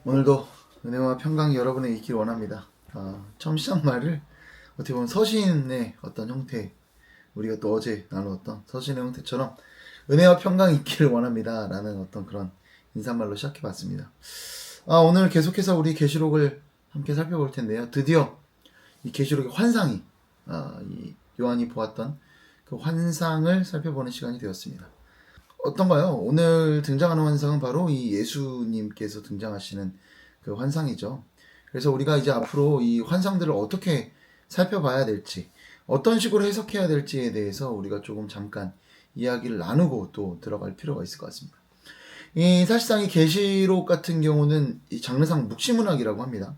오늘도 은혜와 평강이 여러분에게 있기를 원합니다. 처음 시작 말을 어떻게 보면 서신의 어떤 형태, 우리가 또 어제 나누었던 서신의 형태처럼 은혜와 평강이 있기를 원합니다 라는 어떤 그런 인사말로 시작해봤습니다. 오늘 계속해서 우리 계시록을 함께 살펴볼 텐데요. 드디어 이 계시록의 환상이 이 요한이 보았던 그 환상을 살펴보는 시간이 되었습니다. 어떤가요? 오늘 등장하는 환상은 바로 이 예수님께서 등장하시는 그 환상이죠. 그래서 우리가 이제 앞으로 이 환상들을 어떻게 살펴봐야 될지, 어떤 식으로 해석해야 될지에 대해서 우리가 조금 잠깐 이야기를 나누고 또 들어갈 필요가 있을 것 같습니다. 이 사실상 이 계시록 같은 경우는 이 장르상 묵시문학이라고 합니다.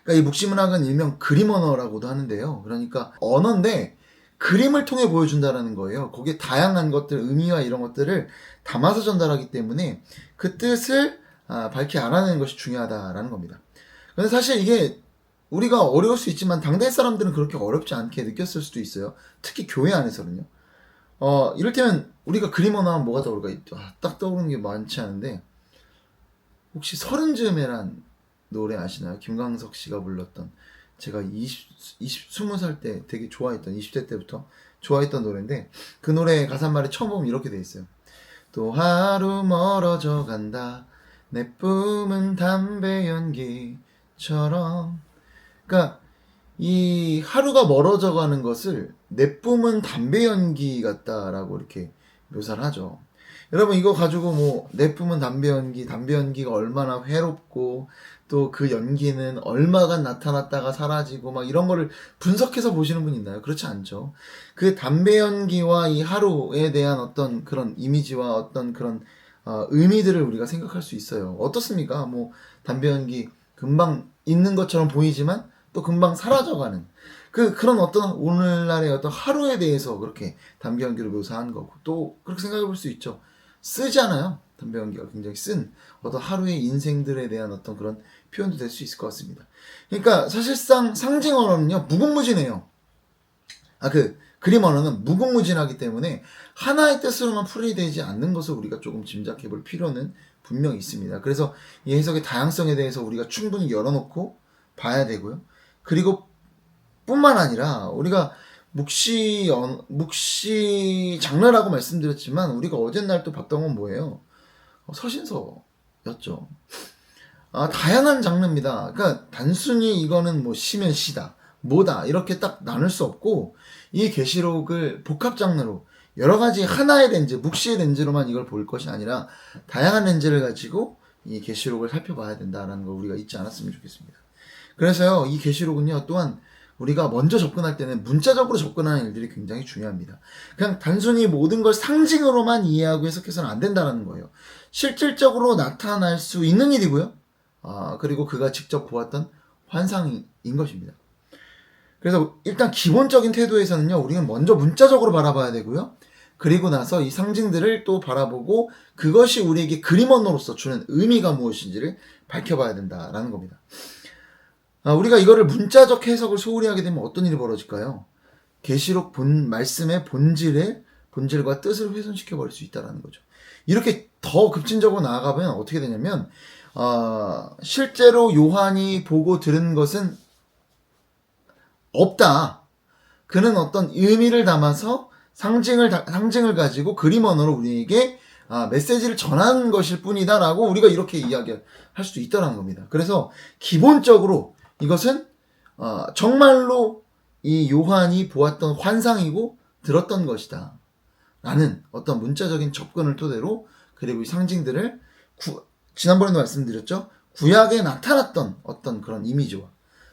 그러니까 이 묵시문학은 일명 그림 언어라고도 하는데요. 그러니까 언어인데 그림을 통해 보여준다라는 거예요. 거기에 다양한 것들, 의미와 이런 것들을 담아서 전달하기 때문에 그 뜻을 밝히 알아내는 것이 중요하다라는 겁니다. 근데 사실 이게 우리가 어려울 수 있지만 당대 사람들은 그렇게 어렵지 않게 느꼈을 수도 있어요. 특히 교회 안에서는요. 이를테면 우리가 그림 언어 하면 뭐가 떠오를까? 딱 떠오르는 게 많지 않은데 혹시 서른즈음에란 노래 아시나요? 김광석 씨가 불렀던, 제가 20살 때 되게 좋아했던, 20대 때부터 좋아했던 노래인데 그 노래 가사말에 처음 보면 이렇게 돼 있어요. 또 하루 멀어져 간다 내 뿜은 담배 연기처럼. 그러니까 이 하루가 멀어져 가는 것을 내 뿜은 담배 연기 같다라고 이렇게 묘사를 하죠. 여러분 이거 가지고 뭐 내 뿜은 담배 연기가 얼마나 해롭고 또 그 연기는 얼마간 나타났다가 사라지고 막 이런 거를 분석해서 보시는 분 있나요? 그렇지 않죠. 그 담배 연기와 이 하루에 대한 어떤 그런 이미지와 어떤 그런 의미들을 우리가 생각할 수 있어요. 어떻습니까? 뭐 담배 연기 금방 있는 것처럼 보이지만 또 금방 사라져가는 그런 어떤 오늘날의 어떤 하루에 대해서 그렇게 담배 연기를 묘사한 거고, 또 그렇게 생각해 볼 수 있죠. 쓰잖아요. 담배 연기가 굉장히 쓴 어떤 하루의 인생들에 대한 어떤 그런 표현도 될 수 있을 것 같습니다. 그러니까 사실상 상징 언어는요 무궁무진해요. 그림 언어는 무궁무진하기 때문에 하나의 뜻으로만 풀이되지 않는 것을 우리가 조금 짐작해 볼 필요는 분명히 있습니다. 그래서 이 해석의 다양성에 대해서 우리가 충분히 열어놓고 봐야 되고요. 그리고 뿐만 아니라 우리가 묵시 장르라고 말씀드렸지만 우리가 어젯날 또 봤던 건 뭐예요? 서신서였죠. 다양한 장르입니다. 그러니까 단순히 이거는 뭐 시면 시다, 뭐다 이렇게 딱 나눌 수 없고, 이 계시록을 복합 장르로 여러 가지 하나의 렌즈, 묵시의 렌즈로만 이걸 볼 것이 아니라 다양한 렌즈를 가지고 이 계시록을 살펴봐야 된다라는 걸 우리가 잊지 않았으면 좋겠습니다. 그래서요, 이 계시록은요 또한 우리가 먼저 접근할 때는 문자적으로 접근하는 일들이 굉장히 중요합니다. 그냥 단순히 모든 걸 상징으로만 이해하고 해석해서는 안 된다는 거예요. 실질적으로 나타날 수 있는 일이고요. 그리고 그가 직접 보았던 환상인 것입니다. 그래서 일단 기본적인 태도에서는요, 우리는 먼저 문자적으로 바라봐야 되고요. 그리고 나서 이 상징들을 또 바라보고 그것이 우리에게 그림 언어로서 주는 의미가 무엇인지를 밝혀봐야 된다라는 겁니다. 우리가 이거를 문자적 해석을 소홀히 하게 되면 어떤 일이 벌어질까요? 계시록 말씀의 본질과 뜻을 훼손시켜 버릴 수 있다는 거죠. 이렇게 더 급진적으로 나아가면 어떻게 되냐면 실제로 요한이 보고 들은 것은 없다. 그는 어떤 의미를 담아서 상징을 가지고 그림 언어로 우리에게 메시지를 전하는 것일 뿐이다라고 우리가 이렇게 이야기할 수도 있다는 겁니다. 그래서 기본적으로 이것은 정말로 이 요한이 보았던 환상이고 들었던 것이다 라는 어떤 문자적인 접근을 토대로, 그리고 이 상징들을 지난번에도 말씀드렸죠. 구약에 나타났던 어떤 그런 이미지와,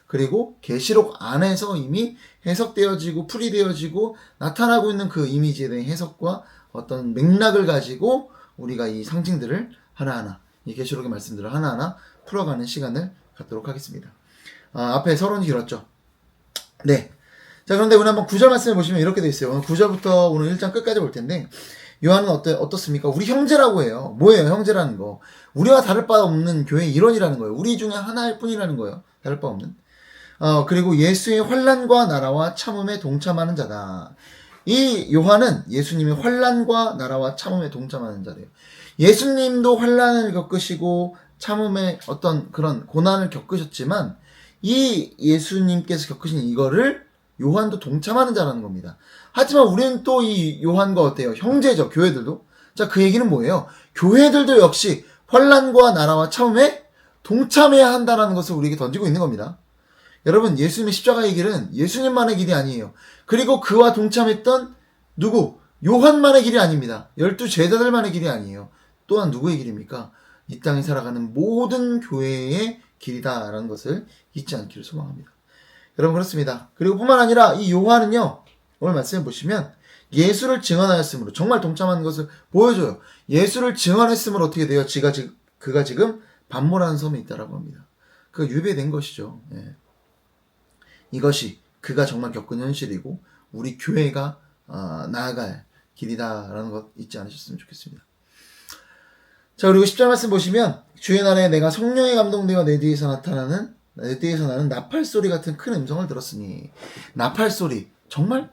그리고 계시록 안에서 이미 해석되어지고 풀이되어지고 나타나고 있는 그 이미지에 대한 해석과 어떤 맥락을 가지고 우리가 이 상징들을 하나하나, 이 계시록의 말씀들을 하나하나 풀어가는 시간을 갖도록 하겠습니다. 앞에 서론이 길었죠. 네. 자, 그런데 오늘 한번 9절 말씀을 보시면 이렇게 되어 있어요. 오늘 9절부터 오늘 1장 끝까지 볼 텐데, 요한은 어떻습니까? 우리 형제라고 해요. 뭐예요, 형제라는 거? 우리와 다를 바 없는 교회의 일원이라는 거예요. 우리 중에 하나일 뿐이라는 거예요. 다를 바 없는. 그리고 예수의 환난과 나라와 참음에 동참하는 자다. 이 요한은 예수님의 환난과 나라와 참음에 동참하는 자래요. 예수님도 환난을 겪으시고 참음의 어떤 그런 고난을 겪으셨지만 이 예수님께서 겪으신 이거를 요한도 동참하는 자라는 겁니다. 하지만 우리는 또 이 요한과 어때요? 형제죠. 교회들도. 자, 그 얘기는 뭐예요? 교회들도 역시 환난과 나라와 참음에 동참해야 한다는 것을 우리에게 던지고 있는 겁니다. 여러분, 예수님의 십자가의 길은 예수님만의 길이 아니에요. 그리고 그와 동참했던 누구? 요한만의 길이 아닙니다. 12제자들만의 길이 아니에요. 또한 누구의 길입니까? 이 땅에 살아가는 모든 교회의 길이다라는 것을 잊지 않기를 소망합니다. 여러분, 그렇습니다. 그리고 뿐만 아니라 이 요한은요, 오늘 말씀해 보시면 예수를 증언하였으므로 정말 동참하는 것을 보여줘요. 예수를 증언했으므로 어떻게 돼요? 그가 지금 반모라는 섬에 있다라고 합니다. 그가 유배된 것이죠. 예. 이것이 그가 정말 겪은 현실이고 우리 교회가 나아갈 길이다라는 것 잊지 않으셨으면 좋겠습니다. 자, 그리고 10절 말씀 보시면 주의 날에 내가 성령에 감동되어 내 뒤에서 나는 나팔소리 같은 큰 음성을 들었으니, 나팔소리 정말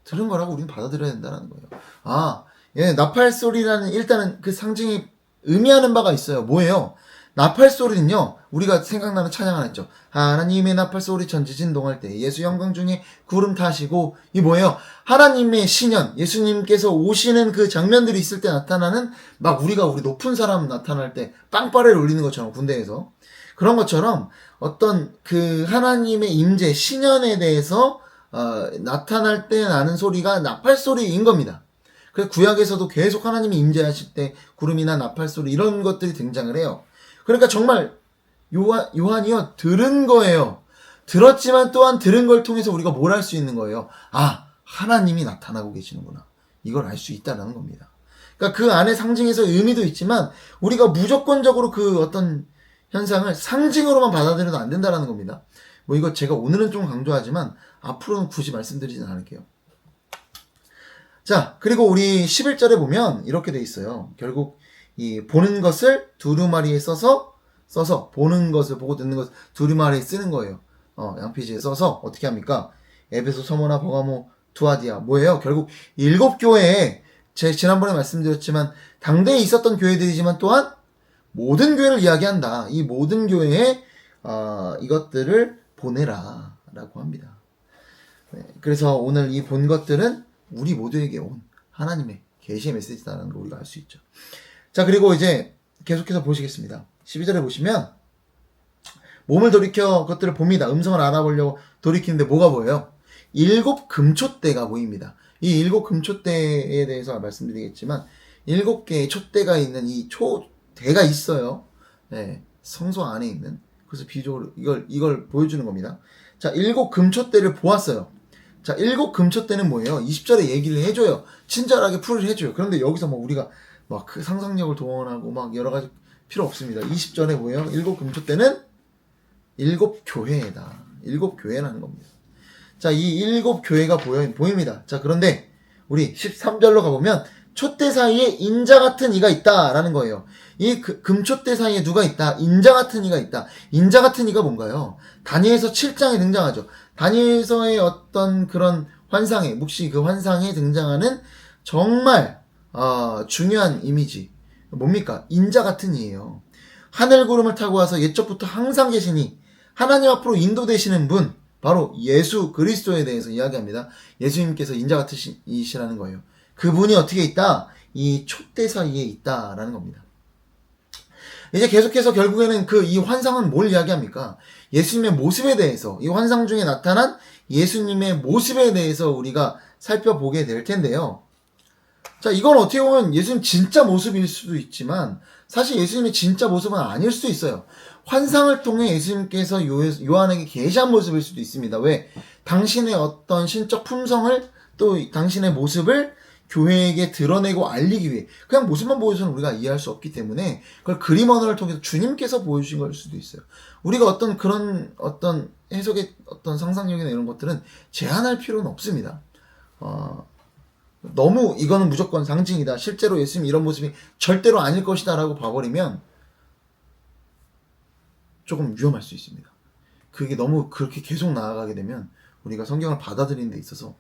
들은 거라고 우리는 받아들여야 된다는 거예요. 예, 나팔소리라는 일단은 그 상징이 의미하는 바가 있어요. 뭐예요? 나팔소리는요, 우리가 생각나는 찬양 하나 있죠. 하나님의 나팔소리 천지 진동할 때 예수 영광 중에 구름 타시고, 이 뭐예요? 하나님의 신현, 예수님께서 오시는 그 장면들이 있을 때 나타나는, 막 우리 높은 사람 나타날 때 빵빠레를 울리는 것처럼, 군대에서 그런 것처럼 어떤 그 하나님의 임재, 신현에 대해서 나타날 때 나는 소리가 나팔소리인 겁니다. 그래서 구약에서도 계속 하나님이 임재하실 때 구름이나 나팔소리 이런 것들이 등장을 해요. 그러니까 정말 요한이요, 들은 거예요. 들었지만 또한 들은 걸 통해서 우리가 뭘 할 수 있는 거예요? 하나님이 나타나고 계시는구나. 이걸 알 수 있다라는 겁니다. 그러니까 그 안에 상징에서 의미도 있지만 우리가 무조건적으로 그 어떤 현상을 상징으로만 받아들여도 안 된다라는 겁니다. 이거 제가 오늘은 좀 강조하지만 앞으로는 굳이 말씀드리진 않을게요. 자, 그리고 우리 11절에 보면 이렇게 돼 있어요. 결국 이 보는 것을 두루마리에 써서 보는 것을 보고 듣는 것을 두루마리에 쓰는 거예요. 양피지에 써서 어떻게 합니까? 에베소, 서머나, 버가모, 두아디아 뭐예요? 결국 7교회에 제가 지난번에 말씀드렸지만 당대에 있었던 교회들이지만 또한 모든 교회를 이야기한다. 이 모든 교회에 이것들을 보내라 라고 합니다. 네, 그래서 오늘 이 본 것들은 우리 모두에게 온 하나님의 계시의 메시지다라는 걸 우리가 알 수 있죠. 자, 그리고 이제 계속해서 보시겠습니다. 12절에 보시면 몸을 돌이켜 그것들을 봅니다. 음성을 알아보려고 돌이키는데 뭐가 보여요? 7 금촛대가 보입니다. 이 7 금촛대에 대해서 말씀드리겠지만 7개의 촛대가 있는 이 촛대가 있어요. 네, 성소 안에 있는. 그래서 비주얼 이걸 보여주는 겁니다. 자, 7 금촛대를 보았어요. 자, 7 금촛대는 뭐예요? 20절에 얘기를 해줘요. 친절하게 풀이를 해줘요. 그런데 여기서 우리가 그 상상력을 동원하고 여러 가지 필요 없습니다. 20절에 뭐예요? 7 금촛대는 7 교회다. 7 교회라는 겁니다. 자, 이 7 교회가 보입니다. 자, 그런데 우리 13절로 가보면 촛대 사이에 인자 같은 이가 있다라는 거예요. 이 금촛대 사이에 누가 있다? 인자 같은 이가 있다. 인자 같은 이가 뭔가요? 다니엘서 7장에 등장하죠. 다니엘서의 어떤 그런 환상에, 묵시 그 환상에 등장하는 정말 중요한 이미지. 뭡니까? 인자 같은 이예요. 하늘 구름을 타고 와서 옛적부터 항상 계시니 하나님 앞으로 인도되시는 분, 바로 예수 그리스도에 대해서 이야기합니다. 예수님께서 인자 같은 이시라는 거예요. 그분이 어떻게 있다? 이 촛대 사이에 있다라는 겁니다. 이제 계속해서 결국에는 이 환상은 뭘 이야기합니까? 예수님의 모습에 대해서, 이 환상 중에 나타난 예수님의 모습에 대해서 우리가 살펴보게 될 텐데요. 자, 이건 어떻게 보면 예수님 진짜 모습일 수도 있지만 사실 예수님의 진짜 모습은 아닐 수도 있어요. 환상을 통해 예수님께서 요한에게 계시한 모습일 수도 있습니다. 왜? 당신의 어떤 신적 품성을 또 당신의 모습을 교회에게 드러내고 알리기 위해 그냥 모습만 보여서는 우리가 이해할 수 없기 때문에 그걸 그림 언어를 통해서 주님께서 보여주신 걸 수도 있어요. 우리가 어떤 그런 어떤 해석의 어떤 상상력이나 이런 것들은 제한할 필요는 없습니다. 너무 이거는 무조건 상징이다. 실제로 예수님 이런 모습이 절대로 아닐 것이다 라고 봐버리면 조금 위험할 수 있습니다. 그게 너무 그렇게 계속 나아가게 되면 우리가 성경을 받아들이는 데 있어서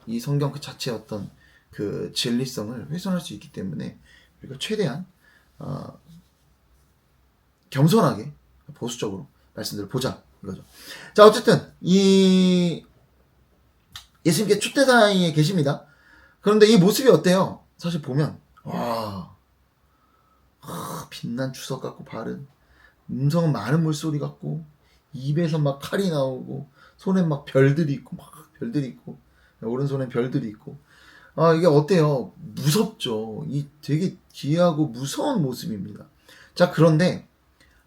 이 성경 그 자체의 어떤 그 진리성을 훼손할 수 있기 때문에 우리가 최대한 겸손하게 보수적으로 말씀들을 보자 이거죠. 자, 어쨌든 이 예수님께 촛대사에 계십니다. 그런데 이 모습이 어때요? 사실 보면 빛난 주석 같고 바른 음성은 많은 물소리 같고 입에서 막 칼이 나오고 손에 막 별들이 있고 오른손에 별들이 있고 이게 어때요? 무섭죠. 이 되게 귀하고 무서운 모습입니다. 자, 그런데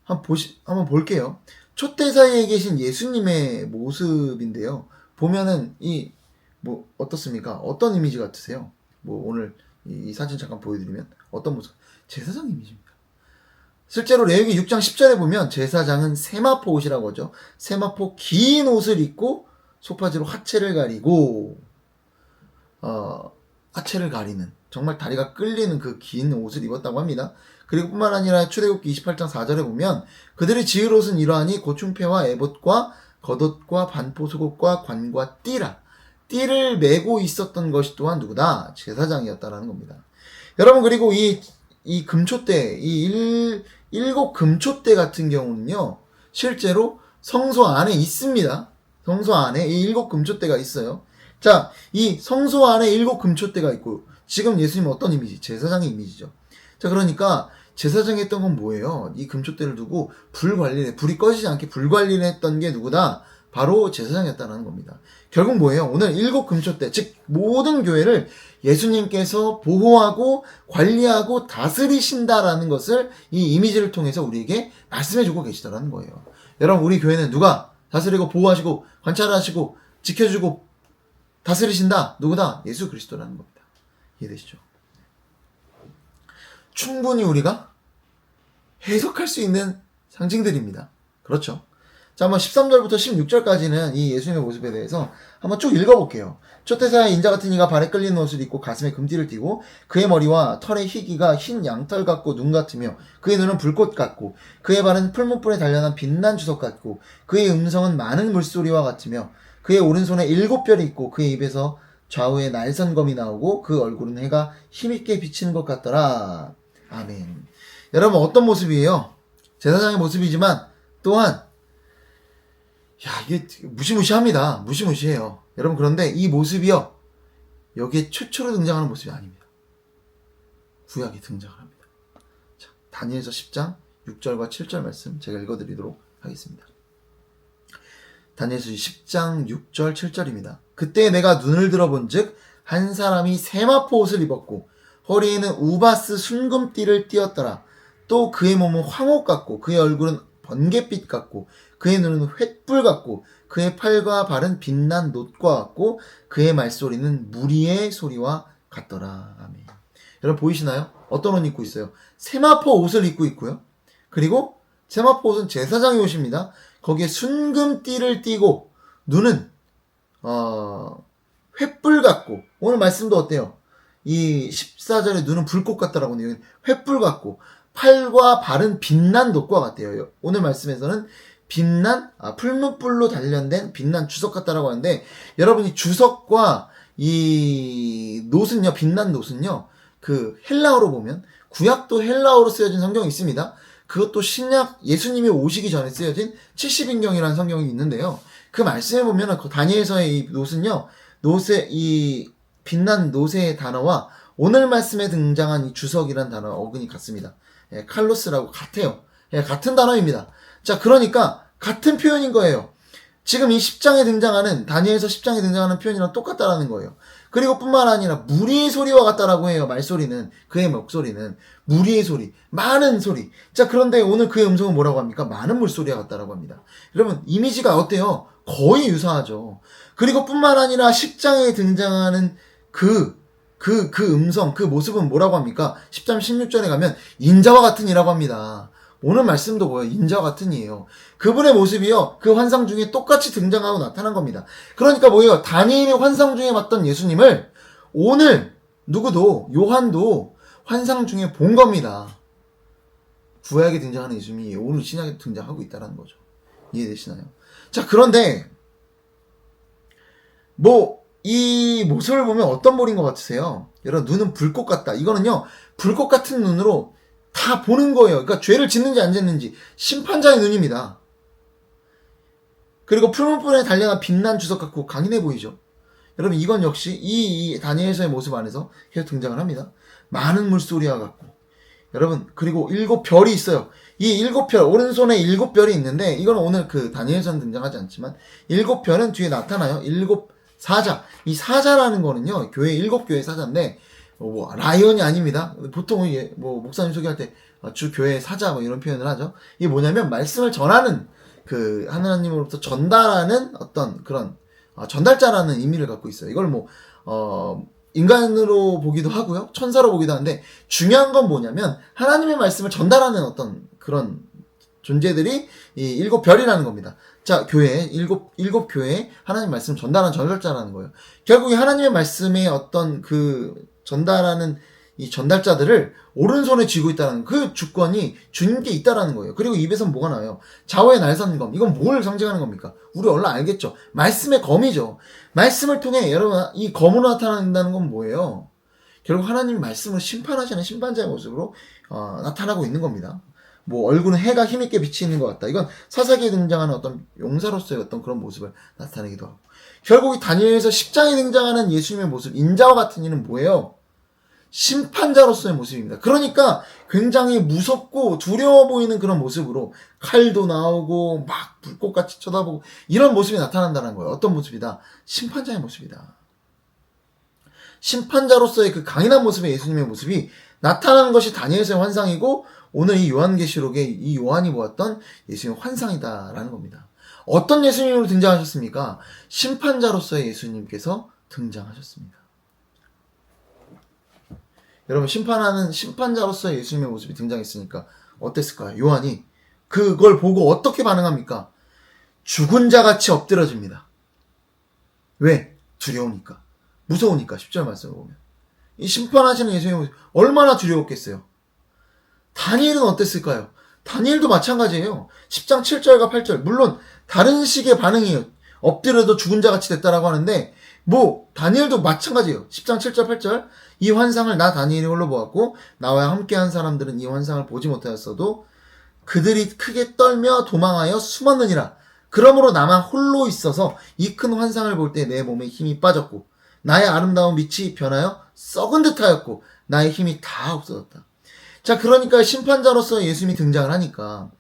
한번 볼게요. 촛대사에 계신 예수님의 모습인데요. 보면은 어떻습니까? 어떤 이미지 같으세요? 오늘 이 사진 잠깐 보여드리면 어떤 모습? 제사장 이미지입니다. 실제로 레위기 6장 10절에 보면 제사장은 세마포 옷이라고 하죠. 세마포 긴 옷을 입고 소파지로 하체를 가리고 하체를 가리는 정말 다리가 끌리는 그 긴 옷을 입었다고 합니다. 그리고 뿐만 아니라 출애굽기 28장 4절에 보면 그들이 지을 옷은 이러하니 고충패와 에봇과 겉옷과 반포 속옷과 관과 띠를 메고 있었던 것이 또한 누구다? 제사장이었다라는 겁니다. 여러분, 그리고 이 금촛대, 일곱 금촛대 같은 경우는요, 실제로 성소 안에 있습니다. 성소 안에 이 일곱 금촛대가 있어요. 자, 이 성소 안에 일곱 금촛대가 있고, 지금 예수님은 어떤 이미지? 제사장의 이미지죠. 자, 그러니까 제사장이 했던 건 뭐예요? 이 금촛대를 두고 불이 꺼지지 않게 불 관리를 했던 게 누구다? 바로 제사장이었다는 겁니다. 결국 뭐예요? 오늘 일곱 금촛대, 즉 모든 교회를 예수님께서 보호하고 관리하고 다스리신다라는 것을 이 이미지를 통해서 우리에게 말씀해주고 계시다라는 거예요. 여러분, 우리 교회는 누가 다스리고 보호하시고 관찰하시고 지켜주고 다스리신다? 누구다? 예수 그리스도라는 겁니다. 이해되시죠? 충분히 우리가 해석할 수 있는 상징들입니다. 그렇죠? 자, 한번 13절부터 16절까지는 이 예수님의 모습에 대해서 한번 쭉 읽어볼게요. 촛대사의 인자 같은 이가 발에 끌리는 옷을 입고 가슴에 금띠를 띠고 그의 머리와 털의 희기가 흰 양털 같고 눈 같으며 그의 눈은 불꽃 같고 그의 발은 풀무불에 단련한 빛난 주석 같고 그의 음성은 많은 물소리와 같으며 그의 오른손에 7별이 있고 그의 입에서 좌우에 날선검이 나오고 그 얼굴은 해가 힘있게 비치는 것 같더라. 아멘. 여러분, 어떤 모습이에요? 제사장의 모습이지만 또한 이게 무시무시합니다. 무시무시해요. 여러분, 그런데 이 모습이요, 여기에 최초로 등장하는 모습이 아닙니다. 구약에 등장을 합니다. 자, 다니엘서 10장 6절과 7절 말씀 제가 읽어드리도록 하겠습니다. 다니엘서 10장 6절 7절입니다. 그때 내가 눈을 들어본 즉 한 사람이 세마포 옷을 입었고 허리에는 우바스 순금띠를 띠었더라. 또 그의 몸은 황옥 같고 그의 얼굴은 번갯빛 같고 그의 눈은 횃불 같고 그의 팔과 발은 빛난 놋과 같고 그의 말소리는 무리의 소리와 같더라. 아멘. 여러분, 보이시나요? 어떤 옷 입고 있어요? 세마포 옷을 입고 있고요. 그리고 세마포 옷은 제사장의 옷입니다. 거기에 순금띠를 띠고 눈은 횃불 같고, 오늘 말씀도 어때요? 이 14절에 눈은 불꽃 같다라고 하는데 여기는 횃불 같고 팔과 발은 빛난 놋과 같대요. 오늘 말씀에서는 풀무불로 단련된 빛난 주석 같다라고 하는데, 여러분이 주석과 이 놋은요, 빛난 놋은요, 그 헬라어로 보면 구약도 헬라어로 쓰여진 성경이 있습니다. 그것도 신약 예수님이 오시기 전에 쓰여진 70인경이라는 성경이 있는데요. 그 말씀에 보면은 그 다니엘서의 이 놋은요, 이 빛난 놋의 단어와 오늘 말씀에 등장한 이 주석이라는 단어 어근이 같습니다. 칼로스라고 같아요. 같은 단어입니다. 자, 그러니까 같은 표현인 거예요. 지금 이 10장에 등장하는, 다니엘서 10장에 등장하는 표현이랑 똑같다라는 거예요. 그리고 뿐만 아니라 무리의 소리와 같다라고 해요. 말소리는, 그의 목소리는 무리의 소리, 많은 소리. 자, 그런데 오늘 그의 음성은 뭐라고 합니까? 많은 물소리와 같다라고 합니다. 여러분, 이미지가 어때요? 거의 유사하죠. 그리고 뿐만 아니라 10장에 등장하는 그 음성, 그 모습은 뭐라고 합니까? 10장 16절에 가면 인자와 같은 이라고 합니다. 오늘 말씀도 뭐예요? 인자와 같은 이에요. 그분의 모습이요, 그 환상 중에 똑같이 등장하고 나타난 겁니다. 그러니까 뭐예요? 다니엘의 환상 중에 봤던 예수님을 오늘 누구도, 요한도 환상 중에 본 겁니다. 구약에 등장하는 예수님이 오늘 신약에 등장하고 있다는 거죠. 이해되시나요? 자, 그런데 이 모습을 보면 어떤 볼인 것 같으세요? 여러분, 눈은 불꽃 같다. 이거는요, 불꽃 같은 눈으로 다 보는 거예요. 그러니까 죄를 짓는지 안 짓는지 심판자의 눈입니다. 그리고 푸른푸른에 달려난 빛난 주석 같고 강인해 보이죠. 여러분 이건 역시 이 다니엘서의 모습 안에서 계속 등장을 합니다. 많은 물소리와 같고 여러분 그리고 7별이 있어요. 이 7별 오른손에 7별이 있는데 이건 오늘 그 다니엘서는 등장하지 않지만 7별은 뒤에 나타나요. 7사자. 이 사자라는 거는요. 교회 7교회 사자인데 뭐 라이언이 아닙니다. 보통 뭐 목사님 소개할 때 주 교회 사자 뭐 이런 표현을 하죠. 이게 뭐냐면 말씀을 전하는 그 하나님으로부터 전달하는 어떤 그런 전달자라는 의미를 갖고 있어요. 이걸 뭐 인간으로 보기도 하고요. 천사로 보기도 하는데 중요한 건 뭐냐면 하나님의 말씀을 전달하는 어떤 그런 존재들이 이 7별이라는 겁니다. 자, 교회, 일곱 교회에 하나님 말씀 전달하는 전달자라는 거예요. 결국에 하나님의 말씀의 어떤 그 전달하는 이 전달자들을 오른손에 쥐고 있다는 그 주권이 주님께 있다라는 거예요. 그리고 입에서 뭐가 나와요? 좌우의 날선 검. 이건 뭘 상징하는 겁니까? 우리 얼른 알겠죠? 말씀의 검이죠. 말씀을 통해 여러분 이 검으로 나타난다는 건 뭐예요? 결국 하나님 말씀을 심판하시는 심판자의 모습으로 나타나고 있는 겁니다. 뭐 얼굴은 해가 힘있게 비치는 것 같다. 이건 사사기에 등장하는 어떤 용사로서의 어떤 그런 모습을 나타내기도 하고 결국 이 다니엘에서 10장에 등장하는 예수님의 모습 인자와 같은 이는 뭐예요? 심판자로서의 모습입니다. 그러니까 굉장히 무섭고 두려워 보이는 그런 모습으로 칼도 나오고 막 불꽃같이 쳐다보고 이런 모습이 나타난다는 거예요. 어떤 모습이다? 심판자의 모습이다. 심판자로서의 그 강인한 모습의 예수님의 모습이 나타나는 것이 다니엘서의 환상이고 오늘 이 요한계시록에 이 요한이 보았던 예수님의 환상이다라는 겁니다. 어떤 예수님으로 등장하셨습니까? 심판자로서의 예수님께서 등장하셨습니다. 여러분 심판하는 심판자로서의 예수님의 모습이 등장했으니까 어땠을까요? 요한이 그걸 보고 어떻게 반응합니까? 죽은 자같이 엎드려집니다. 왜? 두려우니까. 무서우니까. 10절 말씀을 보면. 이 심판하시는 예수님의 모습 얼마나 두려웠겠어요? 다니엘은 어땠을까요? 다니엘도 마찬가지예요. 10장 7절과 8절. 물론 다른 식의 반응이에요. 엎드려도 죽은 자같이 됐다라고 하는데 뭐 다니엘도 마찬가지예요. 10장 7절 8절. 이 환상을 나 다니엘이 홀로 보았고 나와 함께한 사람들은 이 환상을 보지 못하였어도 그들이 크게 떨며 도망하여 숨었느니라. 그러므로 나만 홀로 있어서 이 큰 환상을 볼 때 내 몸에 힘이 빠졌고 나의 아름다운 빛이 변하여 썩은 듯하였고 나의 힘이 다 없어졌다. 자, 그러니까 심판자로서 예수님이 등장을 하니까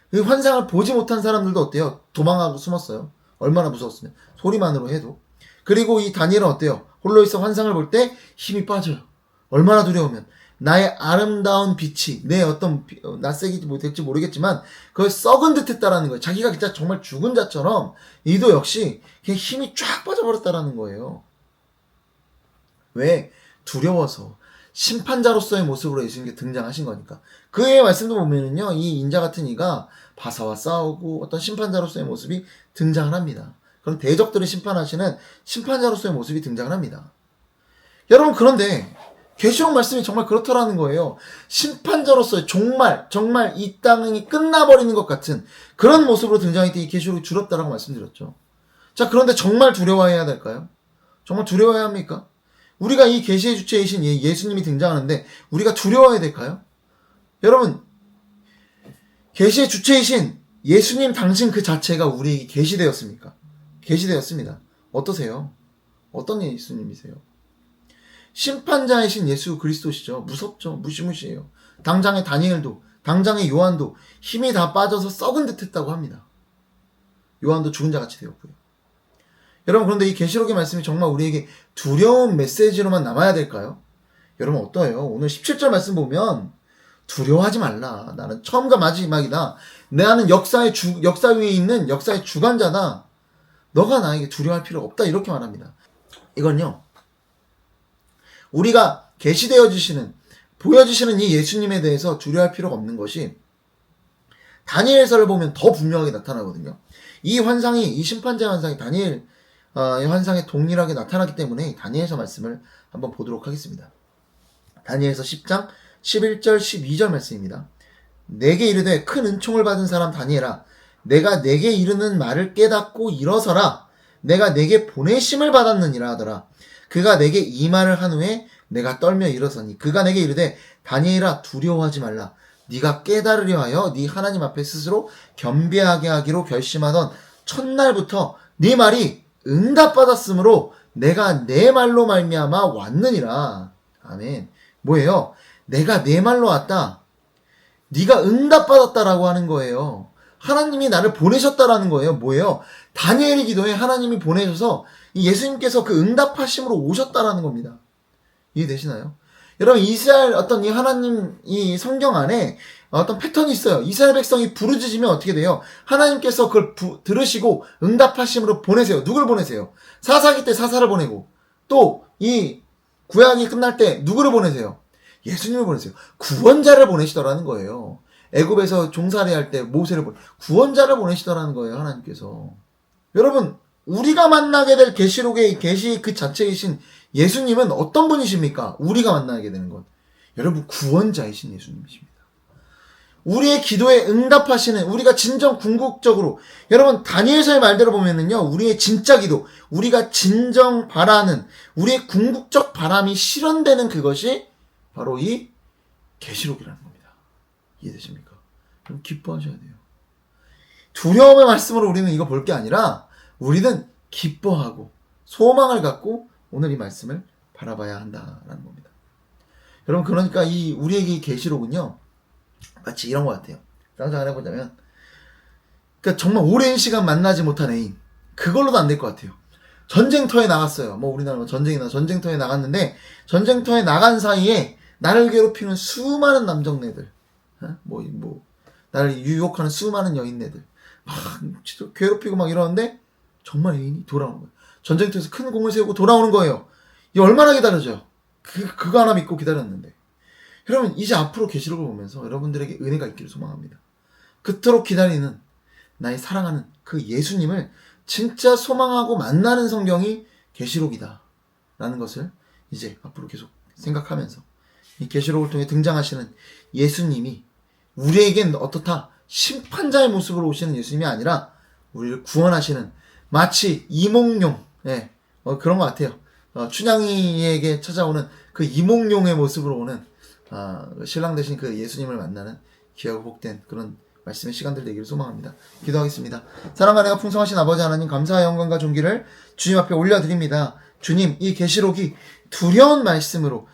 그 환상을 보지 못한 사람들도 어때요? 도망하고 숨었어요. 얼마나 무서웠으면. 소리만으로 해도. 그리고 이 다니엘은 어때요? 홀로 있어 환상을 볼 때 힘이 빠져요. 얼마나 두려우면. 나의 아름다운 빛이 내 어떤 낯색이 될지 모르겠지만 그걸 썩은 듯 했다라는 거예요. 자기가 진짜 정말 죽은 자처럼 이도 역시 그냥 힘이 쫙 빠져버렸다라는 거예요. 왜? 두려워서. 심판자로서의 모습으로 예수님께 등장하신 거니까. 그의 말씀도 보면은요, 이 인자 같은 이가 바사와 싸우고 어떤 심판자로서의 모습이 등장을 합니다. 그럼 대적들을 심판하시는 심판자로서의 모습이 등장을 합니다. 여러분, 그런데 계시록 말씀이 정말 그렇더라는 거예요. 심판자로서의 정말 이 땅이 끝나버리는 것 같은 그런 모습으로 등장할 때 이 계시록이 두렵다라고 말씀드렸죠. 자, 그런데 정말 두려워해야 될까요? 정말 두려워해야 합니까? 우리가 이 계시의 주체이신 예수님이 등장하는데 우리가 두려워해야 될까요? 여러분, 계시의 주체이신 예수님 당신 그 자체가 우리에게 계시되었습니까? 계시되었습니다. 어떠세요? 어떤 예수님이세요? 심판자이신 예수 그리스도시죠. 무섭죠. 무시무시해요. 당장의 다니엘도, 당장의 요한도 힘이 다 빠져서 썩은 듯 했다고 합니다. 요한도 죽은 자같이 되었고요. 여러분, 그런데 이 계시록의 말씀이 정말 우리에게 두려운 메시지로만 남아야 될까요? 여러분, 어떠해요? 오늘 17절 말씀 보면 두려워하지 말라. 나는 처음과 마지막이다. 나는 역사 위에 있는 역사의 주관자다. 너가 나에게 두려워할 필요가 없다. 이렇게 말합니다. 이건요, 우리가 보여주시는 이 예수님에 대해서 두려워할 필요가 없는 것이 다니엘서를 보면 더 분명하게 나타나거든요. 이 환상이, 이 심판자의 환상이 다니엘 환상에 동일하게 나타나기 때문에 다니엘서 말씀을 한번 보도록 하겠습니다. 다니엘서 10장 11절 12절 말씀입니다. 내게 이르되 큰 은총을 받은 사람 다니엘아, 내가 내게 이르는 말을 깨닫고 일어서라. 내가 내게 보내심을 받았느니라 하더라. 그가 내게 이 말을 한 후에 내가 떨며 일어서니 그가 내게 이르되 다니엘아 두려워하지 말라. 네가 깨달으려 하여 네 하나님 앞에 스스로 겸비하게 하기로 결심하던 첫날부터 네 말이 응답받았으므로 내가 내 말로 말미암아 왔느니라. 아멘. 뭐예요? 내가 내 말로 왔다. 네가 응답받았다라고 하는 거예요. 하나님이 나를 보내셨다라는 거예요. 뭐예요? 다니엘의 기도에 하나님이 보내셔서 예수님께서 그 응답하심으로 오셨다라는 겁니다. 이해되시나요? 여러분, 이스라엘 어떤 이 하나님 이 성경 안에 어떤 패턴이 있어요. 이스라엘 백성이 부르짖으면 어떻게 돼요? 하나님께서 그걸 들으시고 응답하심으로 보내세요. 누굴 보내세요? 사사기 때 사사를 보내고, 또 이 구약이 끝날 때 누구를 보내세요? 예수님을 보내세요. 구원자를 보내시더라는 거예요. 애굽에서 종살이 할 때 모세를 구원자를 보내시더라는 거예요. 하나님께서. 여러분, 우리가 만나게 될 계시록의 계시 그 자체이신 예수님은 어떤 분이십니까? 우리가 만나게 되는 것. 여러분, 구원자이신 예수님이십니다. 우리의 기도에 응답하시는, 우리가 진정 궁극적으로, 여러분, 다니엘서의 말대로 보면은요, 우리의 진짜 기도, 우리가 진정 바라는, 우리의 궁극적 바람이 실현되는 그것이 바로 이 계시록이라는 겁니다. 이해되십니까? 그럼 기뻐하셔야 돼요. 두려움의 말씀으로 우리는 이거 볼 게 아니라 우리는 기뻐하고 소망을 갖고 오늘 이 말씀을 바라봐야 한다라는 겁니다. 여러분, 그러니까 이 우리에게 이 계시록은요, 마치 이런 것 같아요. 상상을 해보자면, 그러니까 정말 오랜 시간 만나지 못한 애인, 그걸로도 안 될 것 같아요. 전쟁터에 나갔어요. 뭐 우리나라 전쟁터에 나갔는데, 전쟁터에 나간 사이에 나를 괴롭히는 수많은 남정네들, 나를 유혹하는 수많은 여인네들, 막 괴롭히고 막 이러는데 정말 애인이 돌아오는 거예요. 전쟁터에서 큰 공을 세우고 돌아오는 거예요. 이 얼마나 기다려져요. 그거 하나 믿고 기다렸는데. 여러분, 이제 앞으로 계시록을 보면서 여러분들에게 은혜가 있기를 소망합니다. 그토록 기다리는 나의 사랑하는 그 예수님을 진짜 소망하고 만나는 성경이 계시록이다 라는 것을 이제 앞으로 계속 생각하면서 이 계시록을 통해 등장하시는 예수님이 우리에겐 어떻다, 심판자의 모습으로 오시는 예수님이 아니라 우리를 구원하시는, 마치 이몽룡, 그런 것 같아요. 춘향이에게 찾아오는 그 이몽룡의 모습으로 오는 신랑 되신 그 예수님을 만나는 귀하고 복된 그런 말씀의 시간들 되기를 소망합니다. 기도하겠습니다. 사랑과 은혜가 풍성하신 아버지 하나님, 감사와 영광과 존귀를 주님 앞에 올려드립니다. 주님, 이 계시록이 두려운 말씀으로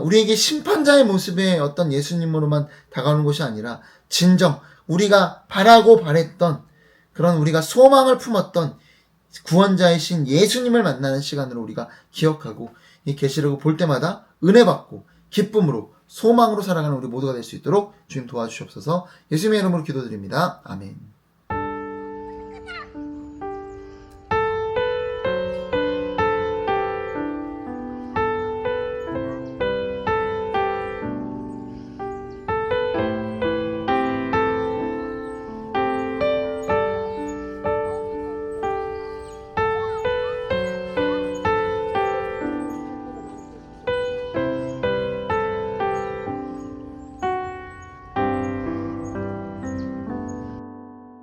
우리에게 심판자의 모습의 어떤 예수님으로만 다가오는 것이 아니라 진정 우리가 바라고 바랬던, 그런 우리가 소망을 품었던 구원자이신 예수님을 만나는 시간으로 우리가 기억하고 이 계시록을 볼 때마다 은혜 받고 기쁨으로 소망으로 살아가는 우리 모두가 될 수 있도록 주님 도와주시옵소서. 예수님의 이름으로 기도드립니다. 아멘.